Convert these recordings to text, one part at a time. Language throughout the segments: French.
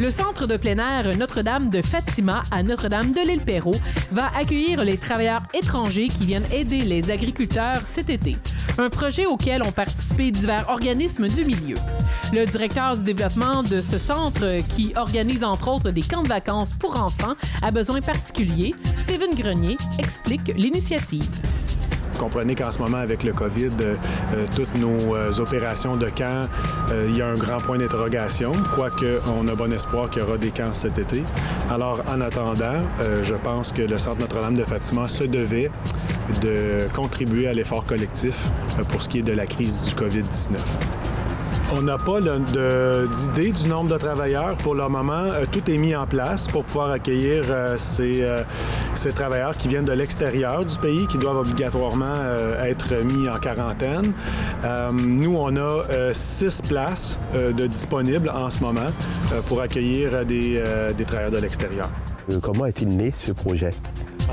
Le centre de plein air Notre-Dame de Fatima à Notre-Dame de l'Île-Perrot va accueillir les travailleurs étrangers qui viennent aider les agriculteurs cet été. Un projet auquel ont participé divers organismes du milieu. Le directeur du développement de ce centre, qui organise entre autres des camps de vacances pour enfants à besoins particuliers, Steven Grenier, explique l'initiative. Vous comprenez qu'en ce moment, avec le COVID, toutes nos opérations de camp, il y a un grand point d'interrogation, quoique on a bon espoir qu'il y aura des camps cet été. Alors, en attendant, je pense que le Centre Notre-Dame de Fatima se devait de contribuer à l'effort collectif pour ce qui est de la crise du COVID-19. On n'a pas d'idée du nombre de travailleurs. Pour le moment, tout est mis en place pour pouvoir accueillir ces travailleurs qui viennent de l'extérieur du pays, qui doivent obligatoirement être mis en quarantaine. Nous, on a 6 places de disponibles en ce moment pour accueillir des travailleurs de l'extérieur. Comment est-il né ce projet?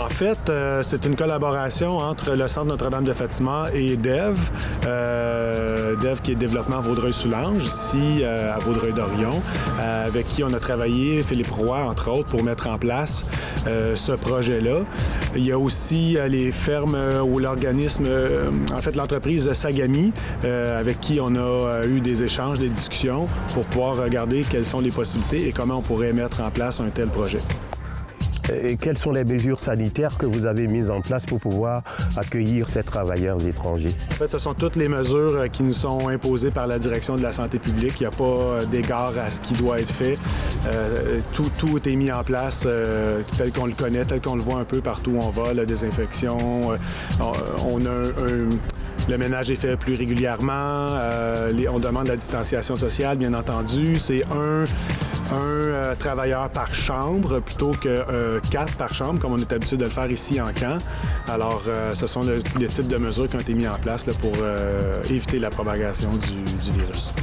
En fait, c'est une collaboration entre le Centre Notre-Dame de Fatima et DEV. DEV qui est Développement Vaudreuil-Soulanges, ici à Vaudreuil-Dorion, avec qui on a travaillé, Philippe Roy, entre autres, pour mettre en place ce projet-là. Il y a aussi les fermes ou l'organisme, en fait l'entreprise Sagami, avec qui on a eu des échanges, des discussions pour pouvoir regarder quelles sont les possibilités et comment on pourrait mettre en place un tel projet. Et quelles sont les mesures sanitaires que vous avez mises en place pour pouvoir accueillir ces travailleurs étrangers? En fait, ce sont toutes les mesures qui nous sont imposées par la direction de la santé publique. Il n'y a pas d'égard à ce qui doit être fait. Tout est mis en place tel qu'on le connaît, tel qu'on le voit un peu partout où on va, la désinfection. Le ménage est fait plus régulièrement. On demande la distanciation sociale, bien entendu. C'est un travailleur par chambre plutôt que 4 par chambre, comme on est habitué de le faire ici en camp. Alors, ce sont les types de mesures qui ont été mis en place là, pour éviter la propagation du virus.